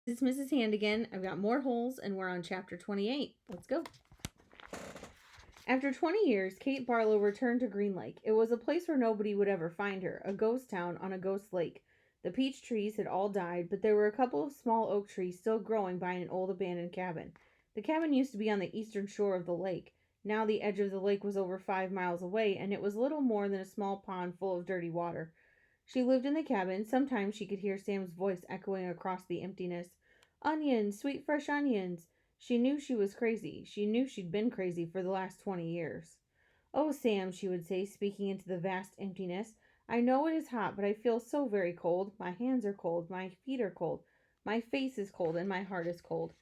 This is Mrs. Hand again. I've got more holes, and we're on chapter 28. Let's go. After 20 years, Kate Barlow returned to Green Lake. It was a place where nobody would ever find her, a ghost town on a ghost lake. The peach trees had all died, but there were a couple of small oak trees still growing by an old abandoned cabin. The cabin used to be on the eastern shore of the lake. Now the edge of the lake was over 5 miles away, and it was little more than a small pond full of dirty water. She lived in the cabin. Sometimes she could hear Sam's voice echoing across the emptiness. Onions, sweet fresh onions. She knew she was crazy. She knew she'd been crazy for the last 20 years. Oh, Sam, she would say, speaking into the vast emptiness. I know it is hot, but I feel so very cold. My hands are cold. My feet are cold. My face is cold, and my heart is cold.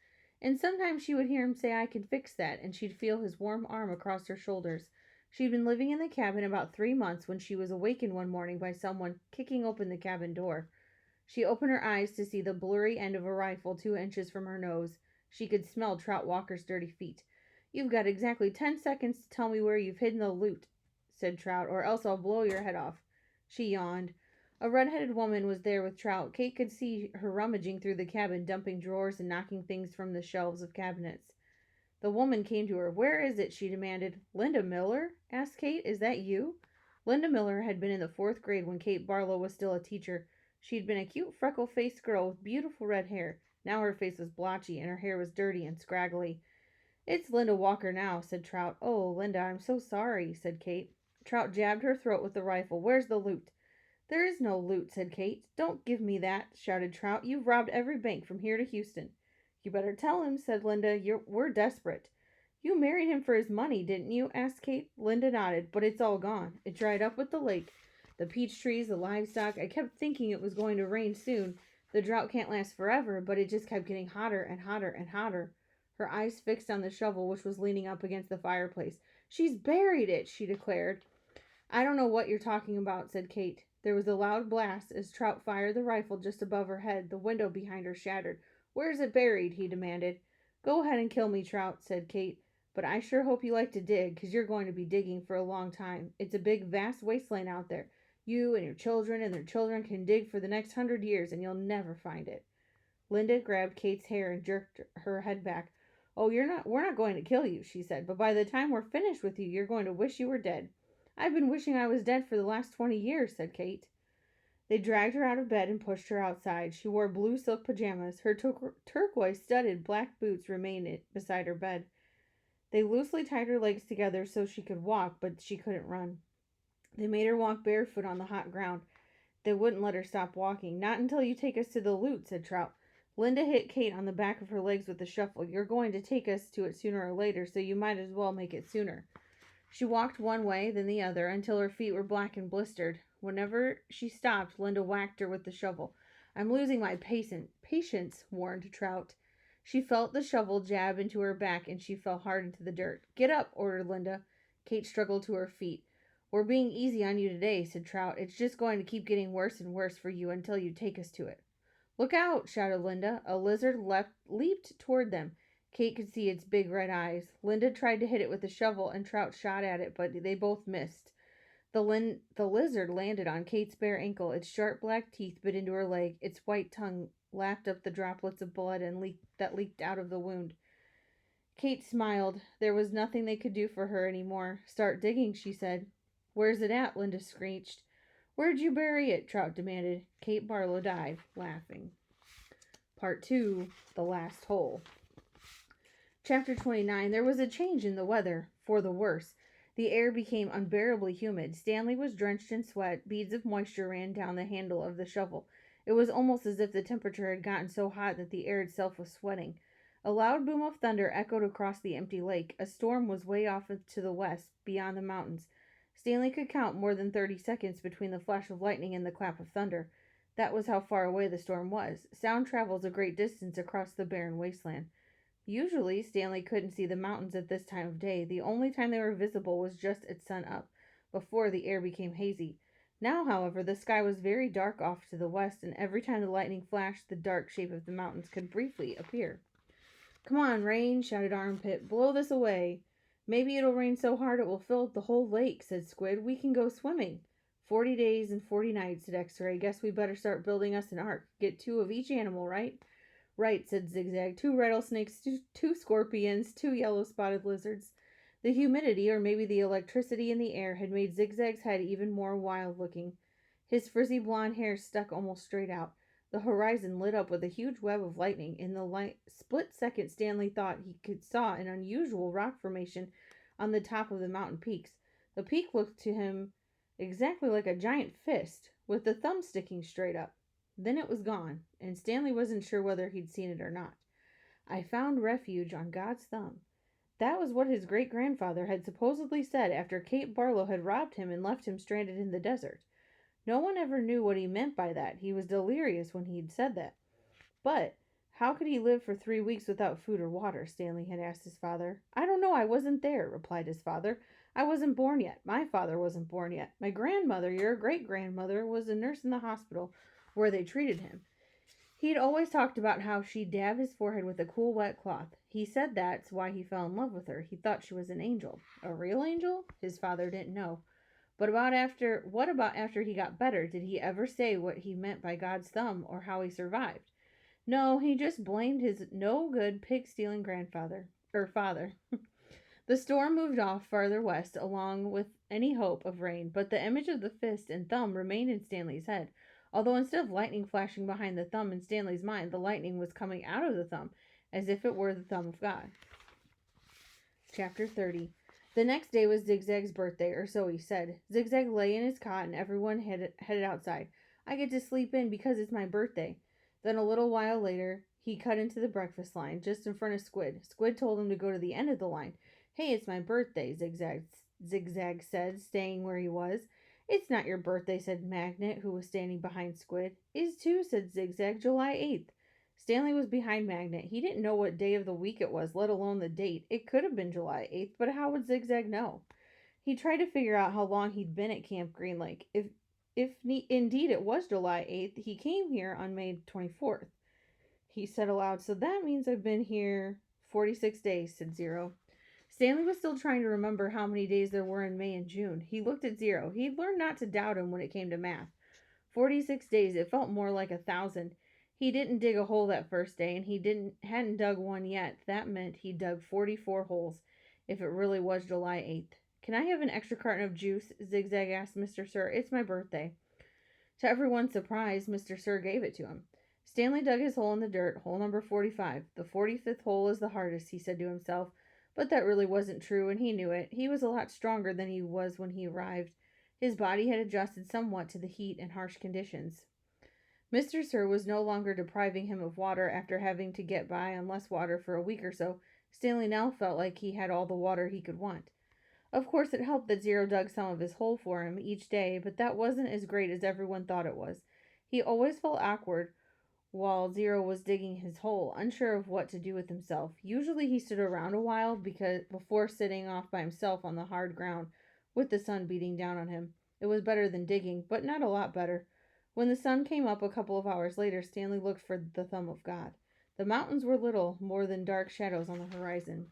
And sometimes she would hear him say, I can fix that, and she'd feel his warm arm across her shoulders. She'd been living in the cabin about 3 months when she was awakened one morning by someone kicking open the cabin door. She opened her eyes to see the blurry end of a rifle 2 inches from her nose. She could smell Trout Walker's dirty feet. You've got exactly 10 seconds to tell me where you've hidden the loot, said Trout, or else I'll blow your head off. She yawned. A red-headed woman was there with Trout. Kate could see her rummaging through the cabin, dumping drawers and knocking things from the shelves of cabinets. The woman came to her. Where is it? She demanded. Linda Miller? Asked Kate. Is that you? Linda Miller had been in the 4th grade when Kate Barlow was still a teacher. She'd been a cute freckle-faced girl with beautiful red hair. Now her face was blotchy and her hair was dirty and scraggly. It's Linda Walker now, said Trout. Oh, Linda, I'm so sorry, said Kate. Trout jabbed her throat with the rifle. Where's the loot? There is no loot, said Kate. Don't give me that, shouted Trout. You've robbed every bank from here to Houston. You better tell him, said Linda. We're desperate. You married him for his money, didn't you? Asked Kate. Linda nodded. But it's all gone. It dried up with the lake. The peach trees, the livestock. I kept thinking it was going to rain soon. The drought can't last forever, but it just kept getting hotter and hotter and hotter. Her eyes fixed on the shovel, which was leaning up against the fireplace. She's buried it, she declared. I don't know what you're talking about, said Kate. There was a loud blast as Trout fired the rifle just above her head. The window behind her shattered. Where's it buried? He demanded. Go ahead and kill me, Trout, said Kate. But I sure hope you like to dig, 'cause you're going to be digging for a long time. It's a big, vast wasteland out there. You and your children and their children can dig for the next 100 years, and you'll never find it. Linda grabbed Kate's hair and jerked her head back. Oh, we're not going to kill you, she said, but by the time we're finished with you, you're going to wish you were dead. I've been wishing I was dead for the last 20 years, said Kate. They dragged her out of bed and pushed her outside. She wore blue silk pajamas. Her turquoise studded black boots remained beside her bed. They loosely tied her legs together so she could walk, but she couldn't run. They made her walk barefoot on the hot ground. They wouldn't let her stop walking. Not until you take us to the loot, said Trout. Linda hit Kate on the back of her legs with the shuffle. You're going to take us to it sooner or later, so you might as well make it sooner. She walked one way, then the other, until her feet were black and blistered. Whenever she stopped, Linda whacked her with the shovel. I'm losing my patience, warned Trout. She felt the shovel jab into her back, and she fell hard into the dirt. Get up, ordered Linda. Kate struggled to her feet. We're being easy on you today, said Trout. It's just going to keep getting worse and worse for you until you take us to it. Look out, shouted Linda. A lizard leaped toward them. Kate could see its big red eyes. Linda tried to hit it with the shovel, and Trout shot at it, but they both missed. The lizard landed on Kate's bare ankle. Its sharp black teeth bit into her leg. Its white tongue lapped up the droplets of blood that leaked out of the wound. Kate smiled. There was nothing they could do for her any more. Start digging, she said. Where's it at? Linda screeched. Where'd you bury it? Trout demanded. Kate Barlow died, laughing. Part 2, The Last Hole. Chapter 29. There was a change in the weather, for the worse. The air became unbearably humid. Stanley was drenched in sweat. Beads of moisture ran down the handle of the shovel. It was almost as if the temperature had gotten so hot that the air itself was sweating. A loud boom of thunder echoed across the empty lake. A storm was way off to the west, beyond the mountains. Stanley could count more than 30 seconds between the flash of lightning and the clap of thunder. That was how far away the storm was. Sound travels a great distance across the barren wasteland. Usually, Stanley couldn't see the mountains at this time of day. The only time they were visible was just at sun up, before the air became hazy. Now, however, the sky was very dark off to the west, and every time the lightning flashed, the dark shape of the mountains could briefly appear. Come on, rain, shouted Armpit. Blow this away. Maybe it'll rain so hard it will fill up the whole lake, said Squid. We can go swimming. 40 days and 40 nights, said X-Ray. Guess we better start building us an ark. Get 2 of each animal, right? Right, said Zigzag. 2 rattlesnakes, two scorpions, 2 yellow spotted lizards. The humidity, or maybe the electricity in the air, had made Zigzag's head even more wild looking. His frizzy blond hair stuck almost straight out. The horizon lit up with a huge web of lightning. In the split second, Stanley thought saw an unusual rock formation on the top of the mountain peaks. The peak looked to him exactly like a giant fist, with the thumb sticking straight up. Then it was gone, and Stanley wasn't sure whether he'd seen it or not. I found refuge on God's thumb. That was what his great-grandfather had supposedly said after Kate Barlow had robbed him and left him stranded in the desert. No one ever knew what he meant by that. He was delirious when he'd said that. But how could he live for 3 weeks without food or water? Stanley had asked his father. I don't know. I wasn't there, replied his father. I wasn't born yet. My father wasn't born yet. My grandmother, your great-grandmother, was a nurse in the hospital where they treated him. He'd always talked about how she'd dab his forehead with a cool wet cloth. He said that's why he fell in love with her. He thought she was an angel. A real angel? His father didn't know. What about after he got better? Did he ever say what he meant by God's thumb or how he survived? No, he just blamed his no good pig stealing father. The storm moved off farther west along with any hope of rain, but the image of the fist and thumb remained in Stanley's head. Although instead of lightning flashing behind the thumb in Stanley's mind, the lightning was coming out of the thumb, as if it were the thumb of God. Chapter 30. The next day was Zigzag's birthday, or so he said. Zigzag lay in his cot and everyone headed outside. I get to sleep in because it's my birthday. Then a little while later, he cut into the breakfast line, just in front of Squid. Squid told him to go to the end of the line. Hey, it's my birthday, Zigzag said, staying where he was. It's not your birthday, said Magnet, who was standing behind Squid. Is too, said Zigzag, July 8th. Stanley was behind Magnet. He didn't know what day of the week it was, let alone the date. It could have been July 8th, but how would Zigzag know? He tried to figure out how long he'd been at Camp Green Lake. If indeed it was July 8th, he came here on May 24th. He said aloud, so that means I've been here 46 days, said Zero. Stanley was still trying to remember how many days there were in May and June. He looked at Zero. He'd learned not to doubt him when it came to math. 46 days, it felt more like 1,000. He didn't dig a hole that first day, and he hadn't dug one yet. That meant he dug 44 holes, if it really was July 8th. Can I have an extra carton of juice? Zigzag asked Mr. Sir. It's my birthday. To everyone's surprise, Mr. Sir gave it to him. Stanley dug his hole in the dirt, hole number 45. The 45th hole is the hardest, he said to himself. But that really wasn't true, and he knew it. He was a lot stronger than he was when he arrived. His body had adjusted somewhat to the heat and harsh conditions. Mr. Sir was no longer depriving him of water after having to get by on less water for a week or so. Stanley now felt like he had all the water he could want. Of course, it helped that Zero dug some of his hole for him each day, but that wasn't as great as everyone thought it was. He always felt awkward while Zero was digging his hole, unsure of what to do with himself. Usually he stood around a while before sitting off by himself on the hard ground with the sun beating down on him. It was better than digging, but not a lot better. When the sun came up a couple of hours later, Stanley looked for the thumb of God. The mountains were little more than dark shadows on the horizon.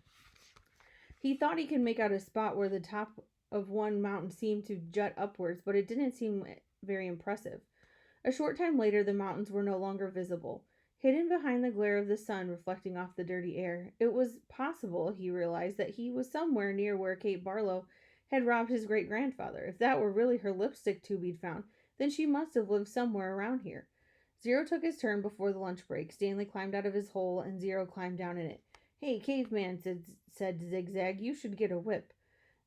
He thought he could make out a spot where the top of one mountain seemed to jut upwards, but it didn't seem very impressive. A short time later, the mountains were no longer visible, hidden behind the glare of the sun reflecting off the dirty air. It was possible, he realized, that he was somewhere near where Kate Barlow had robbed his great-grandfather. If that were really her lipstick tube he'd found, then she must have lived somewhere around here. Zero took his turn before the lunch break. Stanley climbed out of his hole, and Zero climbed down in it. Hey, caveman, said Zigzag, you should get a whip.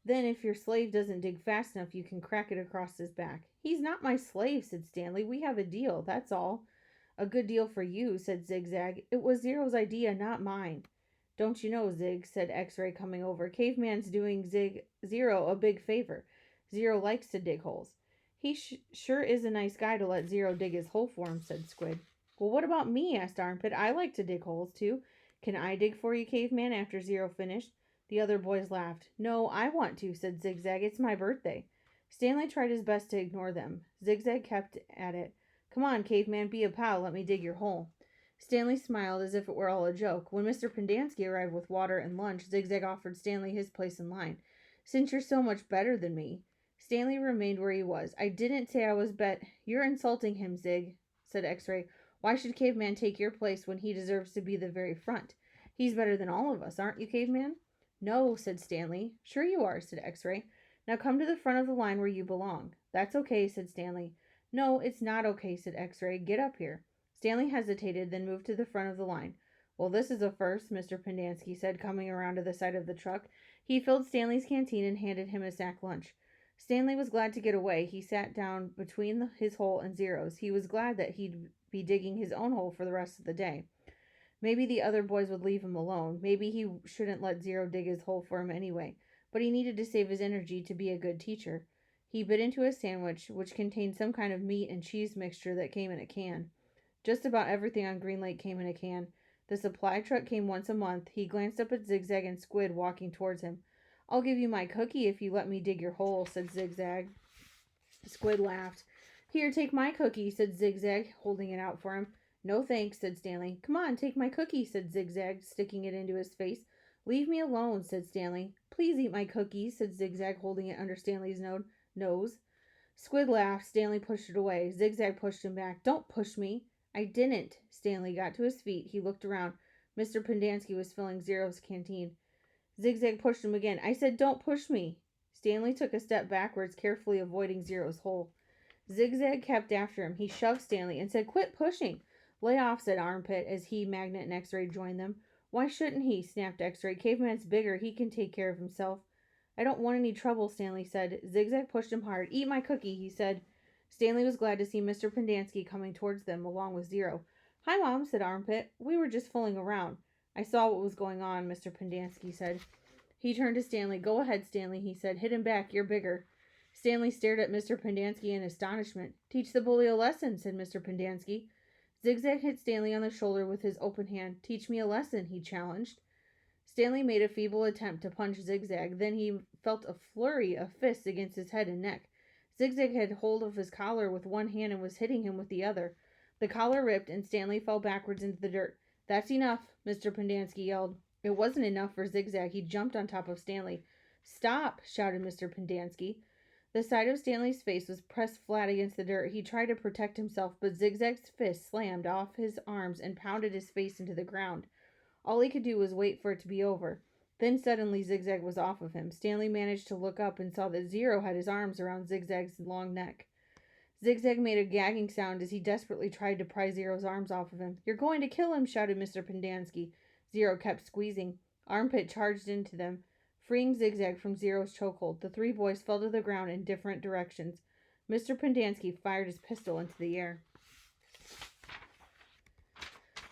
Then, if your slave doesn't dig fast enough, you can crack it across his back. He's not my slave, said Stanley. We have a deal, that's all. A good deal for you, said Zigzag. It was Zero's idea, not mine. Don't you know, Zig, said X-Ray coming over. Caveman's doing Zero a big favor. Zero likes to dig holes. He sure is a nice guy to let Zero dig his hole for him, said Squid. Well, what about me? Asked Armpit. I like to dig holes, too. Can I dig for you, Caveman, after Zero finished? The other boys laughed. No, I want to, said Zigzag. It's my birthday. Stanley tried his best to ignore them. Zigzag kept at it. Come on, Caveman, be a pal. Let me dig your hole. Stanley smiled as if it were all a joke. When Mr. Pendanski arrived with water and lunch, Zigzag offered Stanley his place in line. Since you're so much better than me. Stanley remained where he was. I didn't say I was You're insulting him, Zig, said X-Ray. Why should Caveman take your place when he deserves to be the very front? He's better than all of us, aren't you, Caveman? No, said Stanley. Sure you are, said X-Ray. Now come to the front of the line where you belong. That's okay, said Stanley. No, it's not okay, said X-Ray. Get up here. Stanley hesitated, then moved to the front of the line. Well, this is a first, Mr. Pendanski said, coming around to the side of the truck. He filled Stanley's canteen and handed him a sack lunch. Stanley was glad to get away. He sat down between his hole and Zero's. He was glad that he'd be digging his own hole for the rest of the day. Maybe the other boys would leave him alone. Maybe he shouldn't let Zero dig his hole for him anyway. But he needed to save his energy to be a good teacher. He bit into a sandwich, which contained some kind of meat and cheese mixture that came in a can. Just about everything on Green Lake came in a can. The supply truck came once a month. He glanced up at Zigzag and Squid walking towards him. I'll give you my cookie if you let me dig your hole, said Zigzag. Squid laughed. Here, take my cookie, said Zigzag, holding it out for him. No thanks, said Stanley. Come on, take my cookie, said Zigzag, sticking it into his face. Leave me alone, said Stanley. Please eat my cookie, said Zigzag, holding it under Stanley's nose. Squid laughed. Stanley pushed it away. Zigzag pushed him back. Don't push me. I didn't. Stanley got to his feet. He looked around. Mr. Pendanski was filling Zero's canteen. Zigzag pushed him again. I said, don't push me. Stanley took a step backwards, carefully avoiding Zero's hole. Zigzag kept after him. He shoved Stanley and said, quit pushing. Lay off, said Armpit, as he, Magnet, and X-Ray joined them. Why shouldn't he? Snapped X-Ray. Caveman's bigger. He can take care of himself. I don't want any trouble, Stanley said. Zigzag pushed him hard. Eat my cookie, he said. Stanley was glad to see Mr. Pendanski coming towards them, along with Zero. Hi, Mom, said Armpit. We were just fooling around. I saw what was going on, Mr. Pendanski said. He turned to Stanley. Go ahead, Stanley, he said. Hit him back. You're bigger. Stanley stared at Mr. Pendanski in astonishment. Teach the bully a lesson, said Mr. Pendanski. Zigzag hit Stanley on the shoulder with his open hand. Teach me a lesson, he challenged. Stanley made a feeble attempt to punch Zigzag. Then he felt a flurry of fists against his head and neck. Zigzag had hold of his collar with one hand and was hitting him with the other. The collar ripped, and Stanley fell backwards into the dirt. That's enough, Mr. Pendanski yelled. It wasn't enough for Zigzag. He jumped on top of Stanley. Stop, shouted Mr. Pendanski. The side of Stanley's face was pressed flat against the dirt. He tried to protect himself, but Zigzag's fist slammed off his arms and pounded his face into the ground. All he could do was wait for it to be over. Then suddenly Zigzag was off of him. Stanley managed to look up and saw that Zero had his arms around Zigzag's long neck. Zigzag made a gagging sound as he desperately tried to pry Zero's arms off of him. You're going to kill him, shouted Mr. Pendanski. Zero kept squeezing. Armpit charged into them, freeing Zigzag from Zero's chokehold. The three boys fell to the ground in different directions. Mr. Pendanski fired his pistol into the air.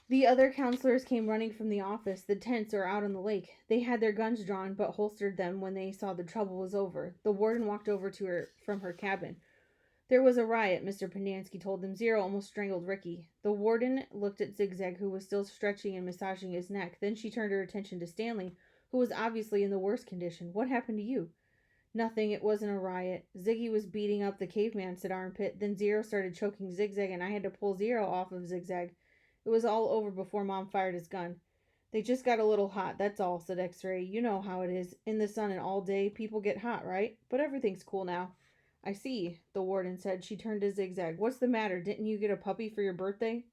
The other counselors came running from the office. The tents are out on the lake. They had their guns drawn, but holstered them when they saw the trouble was over. The warden walked over to her from her cabin. There was a riot, Mr. Pendanski told them. Zero almost strangled Ricky. The warden looked at Zigzag, who was still stretching and massaging his neck. Then she turned her attention to Stanley, who was obviously in the worst condition. What happened to you? Nothing. It wasn't a riot. Ziggy was beating up the caveman, said Armpit. Then Zero started choking Zigzag, and I had to pull Zero off of Zigzag. It was all over before Mom fired his gun. They just got a little hot, that's all, said X-Ray. You know how it is. In the sun and all day, people get hot, right? But everything's cool now. I see, the warden said. She turned to Zigzag. What's the matter? Didn't you get a puppy for your birthday?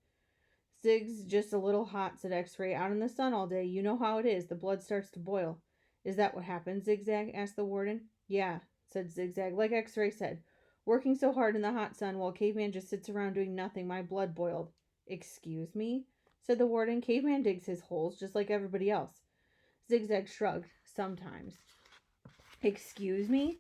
Zig's just a little hot, said X-Ray. Out in the sun all day. You know how it is. The blood starts to boil. Is that what happened, Zigzag? Asked the warden. Yeah, said Zigzag. Like X-Ray said. Working so hard in the hot sun while Caveman just sits around doing nothing, my blood boiled. Excuse me? Said the warden. Caveman digs his holes just like everybody else. Zigzag shrugged. Sometimes. Excuse me?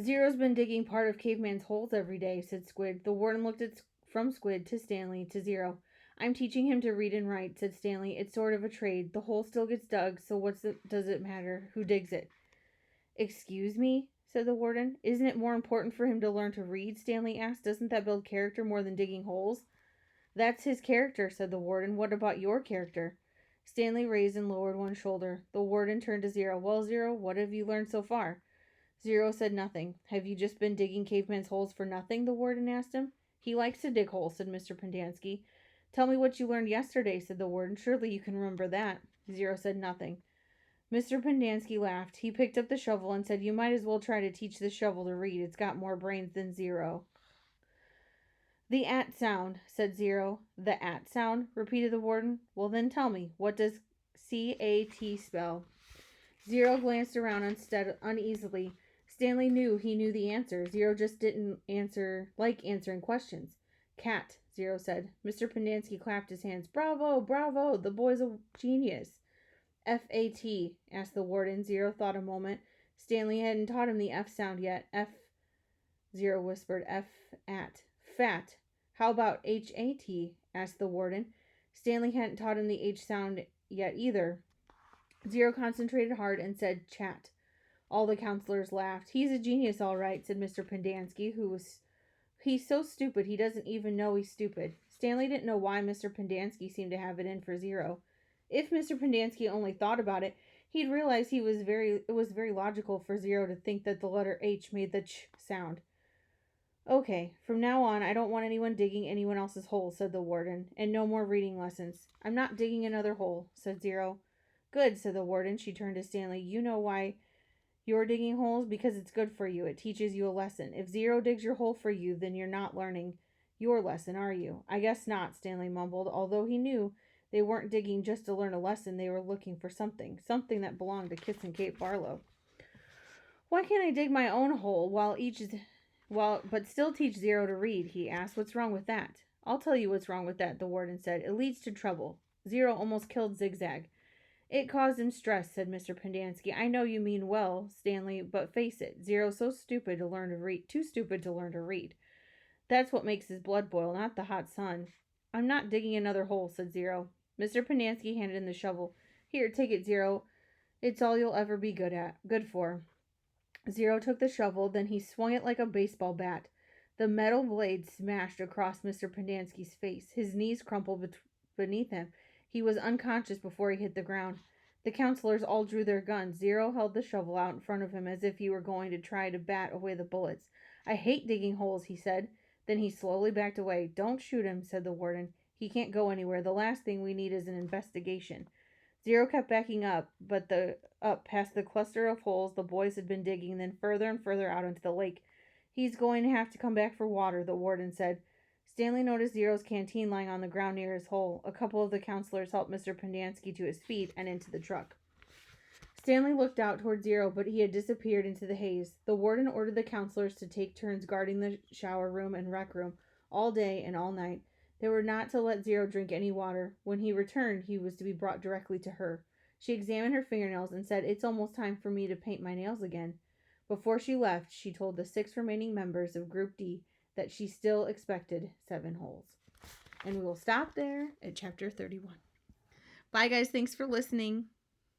Zero's been digging part of Caveman's holes every day, said Squid. The warden looked from Squid to Stanley to Zero. I'm teaching him to read and write, said Stanley. It's sort of a trade. The hole still gets dug, so does it matter who digs it? Excuse me? Said the warden. Isn't it more important for him to learn to read? Stanley asked. Doesn't that build character more than digging holes? That's his character, said the warden. What about your character? Stanley raised and lowered one shoulder. The warden turned to Zero. Well, Zero, what have you learned so far? Zero said nothing. Have you just been digging Caveman's holes for nothing? The warden asked him. He likes to dig holes, said Mr. Pendanski. Tell me what you learned yesterday, said the warden. Surely you can remember that. Zero said nothing. Mr. Pendanski laughed. He picked up the shovel and said, You might as well try to teach the shovel to read. It's got more brains than Zero. The at sound, said Zero. The at sound, repeated the warden. Well, then tell me, what does CAT spell? Zero glanced around uneasily. Stanley knew he knew the answer. Zero just didn't answering questions. Cat, Zero said. Mr. Pendanski clapped his hands. Bravo, bravo, the boy's a genius. FAT, asked the warden. Zero thought a moment. Stanley hadn't taught him the F sound yet. Zero whispered. F-at. Fat. How about HAT? Asked the warden. Stanley hadn't taught him the H sound yet either. Zero concentrated hard and said chat. All the counselors laughed. He's a genius, all right, said Mr. Pendanski, he's so stupid he doesn't even know he's stupid. Stanley didn't know why Mr. Pendanski seemed to have it in for Zero. If Mr. Pendanski only thought about it, he'd realize it was very logical for Zero to think that the letter H made the ch sound. Okay, from now on, I don't want anyone digging anyone else's hole, said the warden, and no more reading lessons. I'm not digging another hole, said Zero. Good, said the warden. She turned to Stanley. You know why you're digging holes? Because it's good for you. It teaches you a lesson. If Zero digs your hole for you, then you're not learning your lesson, are you? I guess not, Stanley mumbled, although he knew they weren't digging just to learn a lesson. They were looking for something that belonged to Kit and Kate Barlow. Why can't I dig my own hole but still teach Zero to read? He asked. What's wrong with that? I'll tell you what's wrong with that, the warden said. It leads to trouble. Zero almost killed Zigzag. It caused him stress, said Mr. Pendanski. I know you mean well, Stanley, but face it, Zero's too stupid to learn to read. That's what makes his blood boil, not the hot sun. I'm not digging another hole, said Zero. Mr. Pendanski handed him the shovel. Here, take it, Zero. It's all you'll ever be good for. Zero took the shovel, then he swung it like a baseball bat. The metal blade smashed across Mr. Pendanski's face. His knees crumpled beneath him. He was unconscious before he hit the ground. The counselors all drew their guns. Zero held the shovel out in front of him as if he were going to try to bat away the bullets. I hate digging holes, he said. Then he slowly backed away. Don't shoot him, said the warden. He can't go anywhere. The last thing we need is an investigation. Zero kept backing up, up past the cluster of holes the boys had been digging, then further and further out into the lake. He's going to have to come back for water, the warden said. Stanley noticed Zero's canteen lying on the ground near his hole. A couple of the counselors helped Mr. Pendanski to his feet and into the truck. Stanley looked out toward Zero, but he had disappeared into the haze. The warden ordered the counselors to take turns guarding the shower room and rec room all day and all night. They were not to let Zero drink any water. When he returned, he was to be brought directly to her. She examined her fingernails and said, It's almost time for me to paint my nails again. Before she left, she told the 6 remaining members of Group D that she still expected 7 holes. And we will stop there at chapter 31. Bye, guys. Thanks for listening.